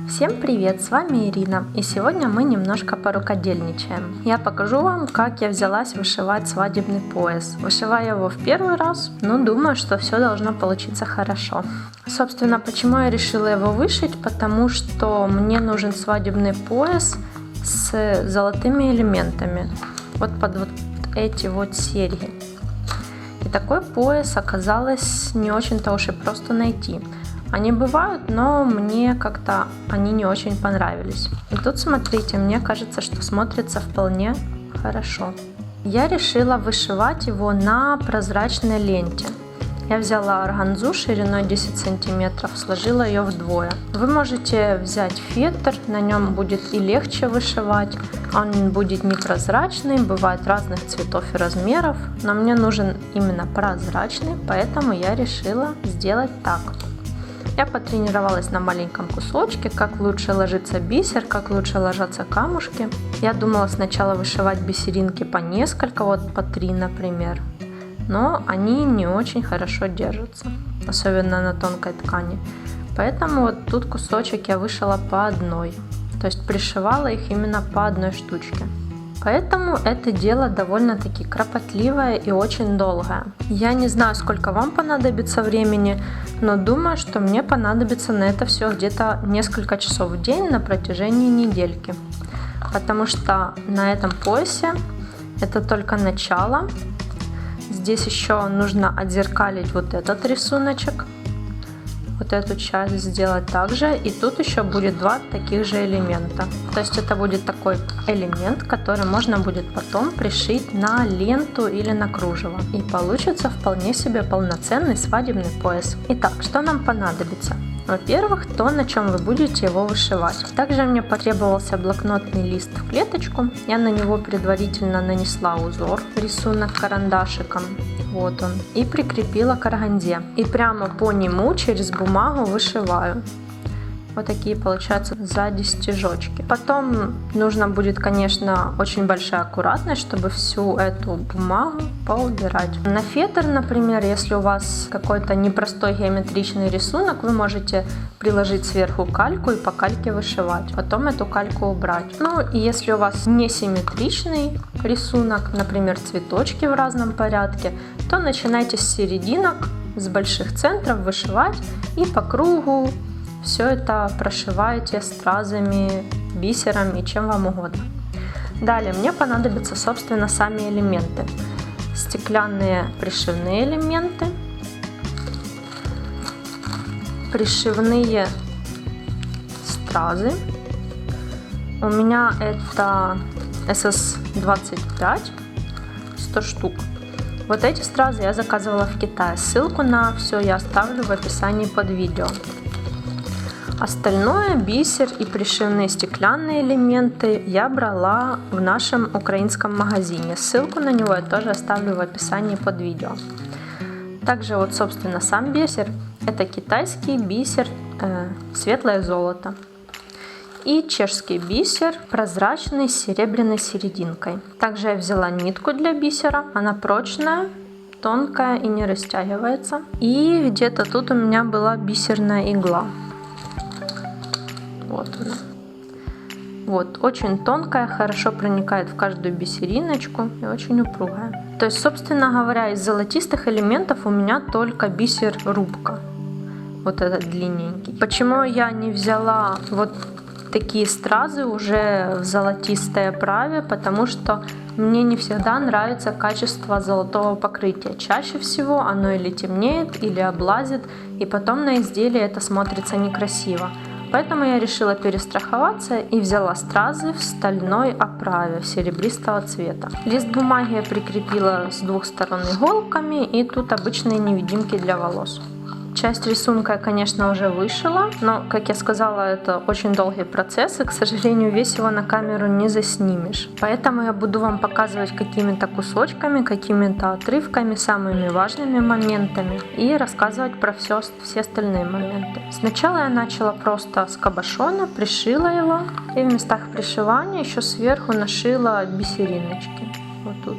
Всем привет, с вами Ирина, и сегодня мы немножко порукодельничаем. Я покажу вам, как я взялась вышивать свадебный пояс. Вышиваю его в первый раз, но думаю, что все должно получиться хорошо. Собственно, почему я решила его вышить? Потому что мне нужен свадебный пояс с золотыми элементами. Вот под вот эти вот серьги. И такой пояс оказалось не очень-то уж и просто найти. Они бывают, но мне как-то они не очень понравились. И тут смотрите, мне кажется, что смотрится вполне хорошо. Я решила вышивать его на прозрачной ленте. Я взяла органзу шириной 10 сантиметров, сложила ее вдвое. Вы можете взять фетр, на нем будет и легче вышивать. Он будет непрозрачный, бывает разных цветов и размеров, но мне нужен именно прозрачный, поэтому я решила сделать так. Я потренировалась на маленьком кусочке, как лучше ложится бисер, как лучше ложатся камушки. Я думала сначала вышивать бисеринки по несколько, вот по 3, например. Но они не очень хорошо держатся, особенно на тонкой ткани. Поэтому вот тут кусочек я вышила по одной, то есть пришивала их именно по одной штучке. Поэтому это дело довольно-таки кропотливое и очень долгое. Я не знаю, сколько вам понадобится времени, но думаю, что мне понадобится на это все где-то несколько часов в день на протяжении недельки. Потому что на этом поясе это только начало. Здесь еще нужно отзеркалить вот этот рисуночек. Вот эту часть сделать также, и тут еще будет 2 таких же элемента. То есть это будет такой элемент, который можно будет потом пришить на ленту или на кружево. И получится вполне себе полноценный свадебный пояс. Итак, что нам понадобится? Во-первых, то, на чем вы будете его вышивать. Также мне потребовался блокнотный лист в клеточку. Я на него предварительно нанесла узор, рисунок карандашиком. Вот он. И прикрепила к органзе. И прямо по нему через бумагу вышиваю. Вот такие получаются сзади стежочки. Потом нужно будет, конечно, очень большая аккуратность, чтобы всю эту бумагу поубирать. На фетр, например, если у вас какой-то непростой геометричный рисунок, вы можете приложить сверху кальку и по кальке вышивать. Потом эту кальку убрать. Ну и если у вас несимметричный рисунок, например, цветочки в разном порядке, то начинайте с серединок, с больших центров вышивать и по кругу все это прошиваете стразами, бисером и чем вам угодно. Далее мне понадобятся, собственно, сами элементы. Стеклянные пришивные элементы, пришивные стразы. У меня это SS25, 100 штук. Вот эти стразы я заказывала в Китае. Ссылку на все я оставлю в описании под видео. Остальное, бисер и пришивные стеклянные элементы, я брала в нашем украинском магазине. Ссылку на него я тоже оставлю в описании под видео. Также вот, собственно, сам бисер. Это китайский бисер светлое золото. И чешский бисер прозрачный с серебряной серединкой. Также я взяла нитку для бисера. Она прочная, тонкая и не растягивается. И где-то тут у меня была бисерная игла. Вот она. Вот, очень тонкая, хорошо проникает в каждую бисериночку и очень упругая. То есть, собственно говоря, из золотистых элементов у меня только бисер рубка. Вот этот длинненький. Почему я не взяла вот такие стразы уже в золотистой оправе? Потому что мне не всегда нравится качество золотого покрытия. Чаще всего оно или темнеет, или облазит, и потом на изделии это смотрится некрасиво. Поэтому я решила перестраховаться и взяла стразы в стальной оправе серебристого цвета. Лист бумаги я прикрепила с 2 сторон иголками, и тут обычные невидимки для волос. Часть рисунка я, конечно, уже вышила, но, как я сказала, это очень долгий процесс, и, к сожалению, весь его на камеру не заснимешь. Поэтому я буду вам показывать какими-то кусочками, какими-то отрывками, самыми важными моментами и рассказывать про все остальные моменты. Сначала я начала просто с кабошона, пришила его, и в местах пришивания еще сверху нашила бисериночки. Вот тут.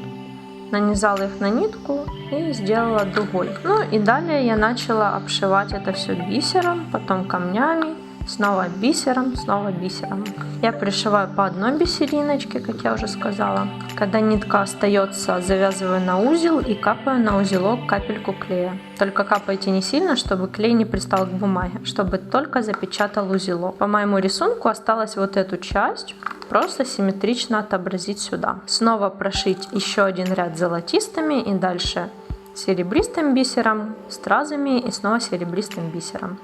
Нанизала их на нитку и сделала дугой. Ну и далее я начала обшивать это все бисером, потом камнями снова бисером, снова бисером. Я пришиваю по одной бисериночке, как я уже сказала. Когда нитка остается, завязываю на узел и капаю на узелок капельку клея. Только капайте не сильно, чтобы клей не пристал к бумаге, чтобы только запечатал узелок. По моему рисунку осталось вот эту часть просто симметрично отобразить сюда. Снова прошить еще один ряд золотистыми и дальше серебристым бисером, стразами и снова серебристым бисером.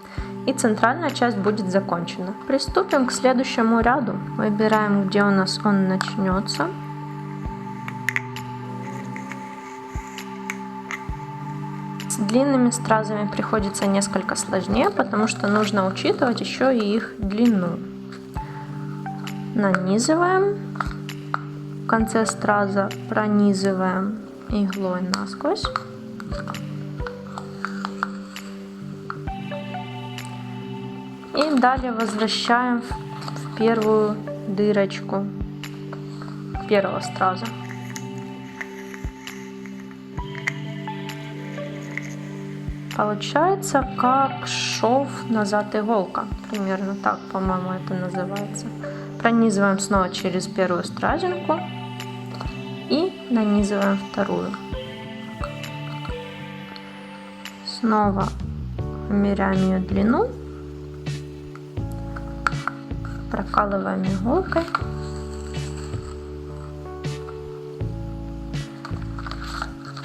И центральная часть будет закончена. Приступим к следующему ряду. Выбираем, где у нас он начнется. С длинными стразами приходится несколько сложнее, потому что нужно учитывать еще и их длину. Нанизываем. В конце страза пронизываем иглой насквозь. И далее возвращаем в первую дырочку первого страза. Получается как шов назад иголка. Примерно так, по-моему, это называется. Пронизываем снова через первую стразинку и нанизываем вторую. Снова вымеряем ее длину. Прокалываем иголкой.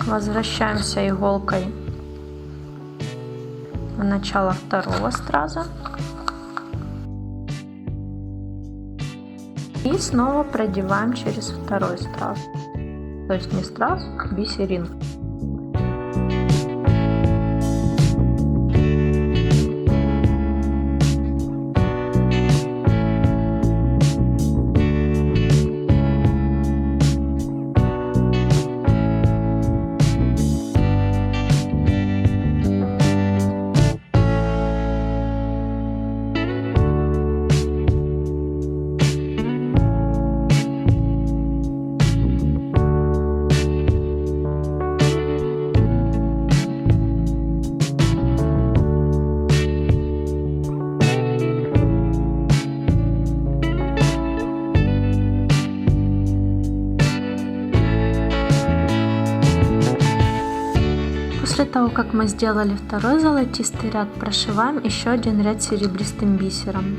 Возвращаемся иголкой в начало второго страза. И снова продеваем через второй страз. То есть не страз, а бисеринку. После того, как мы сделали второй золотистый ряд, прошиваем еще один ряд серебристым бисером.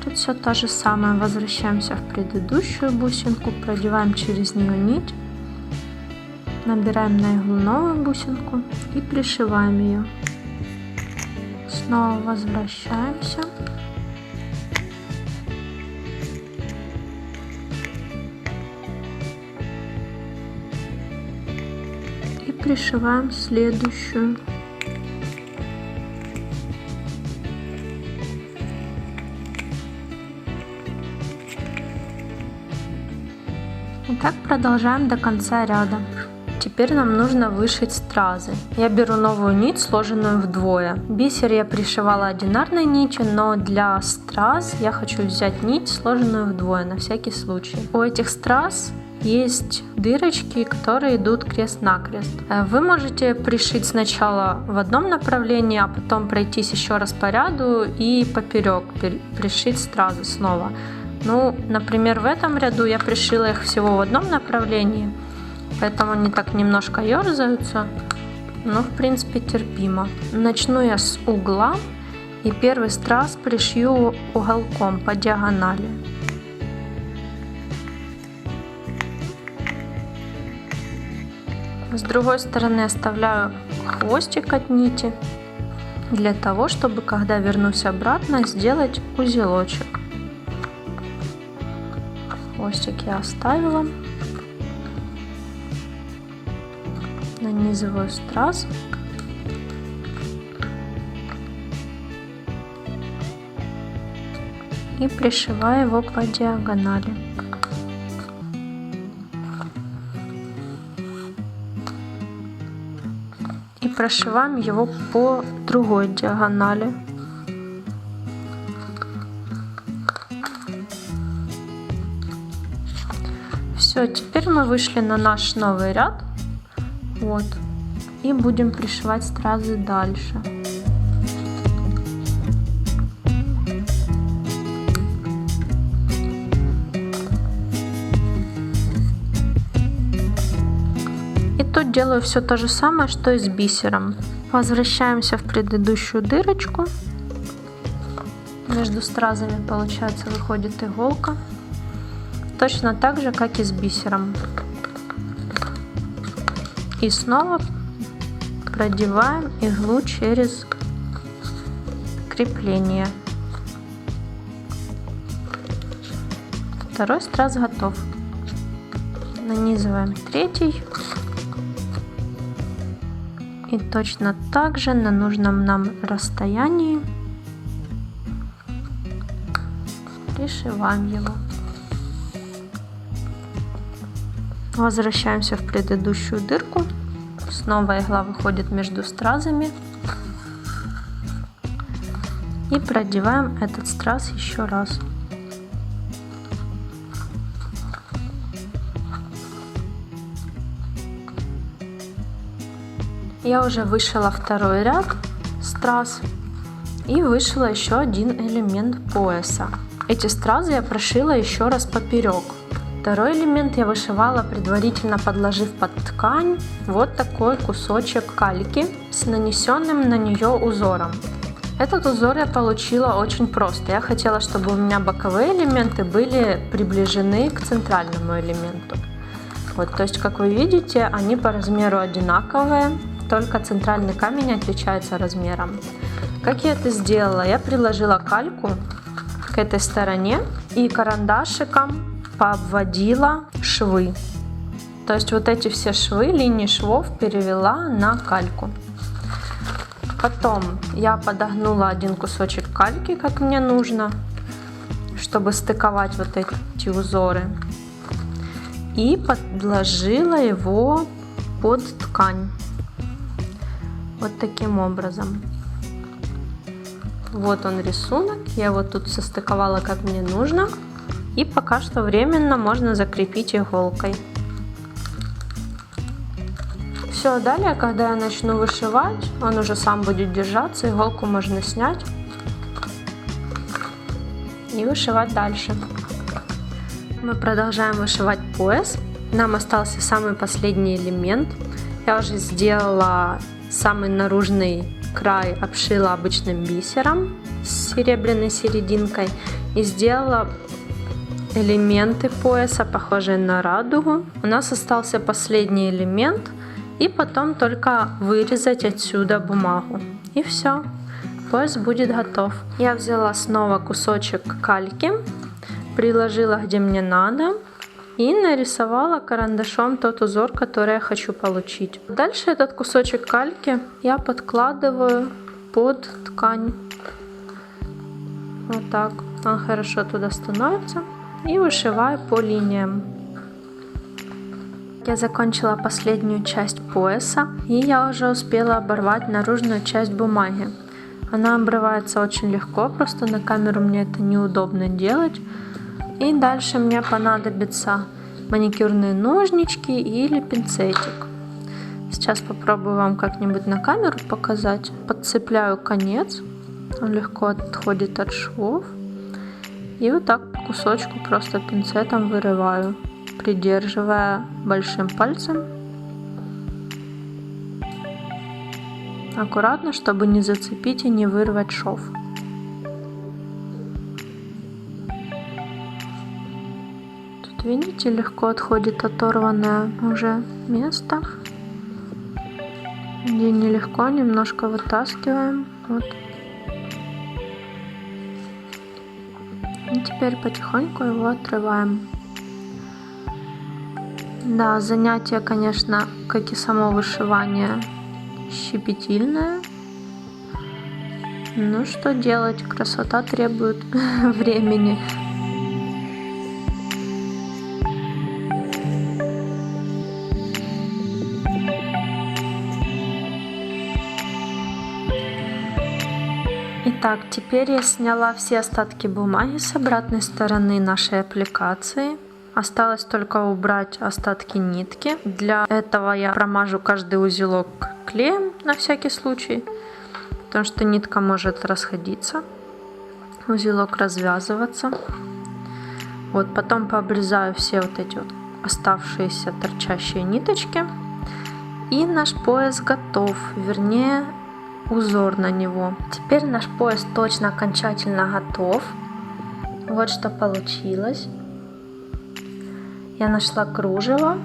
Тут все то же самое. Возвращаемся в предыдущую бусинку, продеваем через нее нить, набираем на иглу новую бусинку и пришиваем ее. Снова возвращаемся. Пришиваем следующую. И так продолжаем до конца ряда. Теперь нам нужно вышить стразы. Я беру новую нить, сложенную вдвое. Бисер я пришивала одинарной нитью, но для страз я хочу взять нить, сложенную вдвое, на всякий случай. У этих страз есть дырочки, которые идут крест-накрест. Вы можете пришить сначала в одном направлении, а потом пройтись еще раз по ряду и поперек пришить стразы снова. Ну, например, в этом ряду я пришила их всего в одном направлении, поэтому они так немножко ерзаются, но в принципе терпимо. Начну я с угла и первый страз пришью уголком по диагонали. С другой стороны оставляю хвостик от нити, для того, чтобы, когда вернусь обратно, сделать узелочек. Хвостик я оставила. Нанизываю страз. И пришиваю его по диагонали. И прошиваем его по другой диагонали. Все, теперь мы вышли на наш новый ряд. Вот. И будем пришивать стразы дальше. делаю все то же самое, что и с бисером. Возвращаемся в предыдущую дырочку. Между стразами, получается, выходит иголка. Точно так же, как и с бисером. И снова продеваем иглу через крепление. Второй страз готов. Нанизываем третий. И точно так же на нужном нам расстоянии пришиваем его. Возвращаемся в предыдущую дырку. Снова игла выходит между стразами. И продеваем этот страз еще раз. Я уже вышила второй ряд страз и вышила еще один элемент пояса. Эти стразы я прошила еще раз поперек. Второй элемент я вышивала, предварительно подложив под ткань вот такой кусочек кальки с нанесенным на нее узором. Этот узор я получила очень просто. Я хотела, чтобы у меня боковые элементы были приближены к центральному элементу. Вот, то есть, как вы видите, они по размеру одинаковые, только центральный камень отличается размером. Как я это сделала? Я приложила кальку к этой стороне и карандашиком пообводила швы. То есть вот эти все швы, линии швов перевела на кальку. Потом я подогнула один кусочек кальки, как мне нужно, чтобы стыковать вот эти узоры. И подложила его под ткань. Вот таким образом. Вот он рисунок. Я его тут состыковала, как мне нужно. И пока что временно можно закрепить иголкой. Все, далее, когда я начну вышивать, он уже сам будет держаться, иголку можно снять и вышивать дальше. Мы продолжаем вышивать пояс. Нам остался самый последний элемент. Я уже сделала самый наружный край, обшила обычным бисером с серебряной серединкой и сделала элементы пояса, похожие на радугу. У нас остался последний элемент, и потом только вырезать отсюда бумагу. И все, пояс будет готов. Я взяла снова кусочек кальки, приложила где мне надо и нарисовала карандашом тот узор, который я хочу получить. Дальше этот кусочек кальки я подкладываю под ткань. Вот так. Он хорошо туда становится. И вышиваю по линиям. Я закончила последнюю часть пояса, и я уже успела оборвать наружную часть бумаги. Она обрывается очень легко, просто на камеру мне это неудобно делать. И дальше мне понадобятся маникюрные ножнички или пинцетик. Сейчас попробую вам как-нибудь на камеру показать. Подцепляю конец, он легко отходит от швов. И вот так по кусочку просто пинцетом вырываю, придерживая большим пальцем. Аккуратно, чтобы не зацепить и не вырвать шов. Тут, видите, легко отходит оторванное уже место, где нелегко, немножко вытаскиваем. Вот. И теперь потихоньку его отрываем. Да, занятие, конечно, как и само вышивание, щепетильное. Ну что делать, красота требует времени. Итак, теперь я сняла все остатки бумаги с обратной стороны нашей аппликации. Осталось только убрать остатки нитки. Для этого я промажу каждый узелок клеем на всякий случай, потому что нитка может расходиться, узелок развязываться. Вот, потом пообрезаю все вот эти вот оставшиеся торчащие ниточки И наш пояс готов, вернее узор на него. Теперь наш пояс точно окончательно готов. Вот что получилось. Я нашла кружево,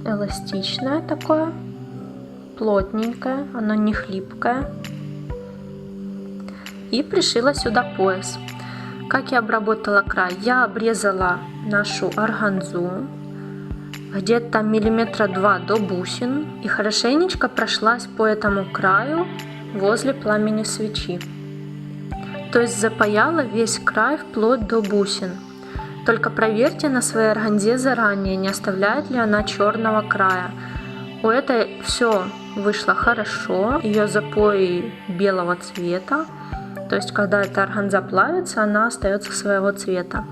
эластичное такое, плотненькое, оно не хлипкое. И пришила сюда пояс. Как я обработала край? Я обрезала нашу органзу где-то миллиметра 2 до бусин и хорошенечко прошлась по этому краю возле пламени свечи. То есть запаяла весь край вплоть до бусин. Только проверьте на своей органзе заранее, не оставляет ли она черного края. У этой все вышло хорошо, ее запои белого цвета. То есть когда эта органза плавится, она остается своего цвета.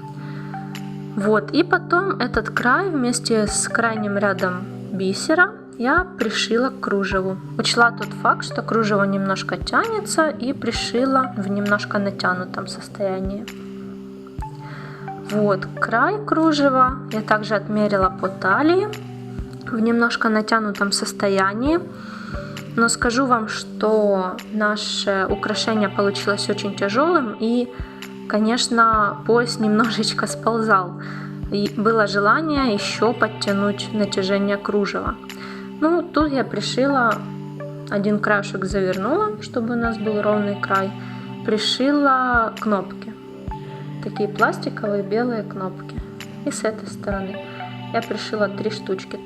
Вот, и потом этот край вместе с крайним рядом бисера я пришила к кружеву. Учла тот факт, что кружево немножко тянется, и пришила в немножко натянутом состоянии. Вот, край кружева я также отмерила по талии в немножко натянутом состоянии. Но скажу вам, что наше украшение получилось очень тяжелым, и, конечно, пояс немножечко сползал. И было желание еще подтянуть натяжение кружева. Ну, тут я пришила, один краешек завернула, чтобы у нас был ровный край. Пришила кнопки. Такие пластиковые белые кнопки. И с этой стороны я пришила 3 штучки.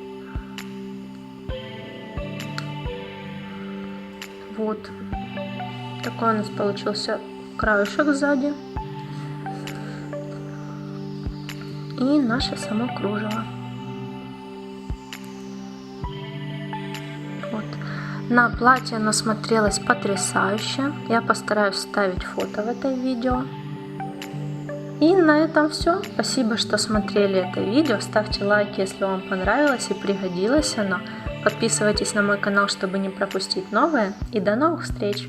Вот такой у нас получился краешек сзади. И наше само кружево. Вот. На платье оно смотрелось потрясающе. Я постараюсь вставить фото в это видео. И на этом все. Спасибо, что смотрели это видео. Ставьте лайки, если вам понравилось и пригодилось оно. Подписывайтесь на мой канал, чтобы не пропустить новое. И до новых встреч!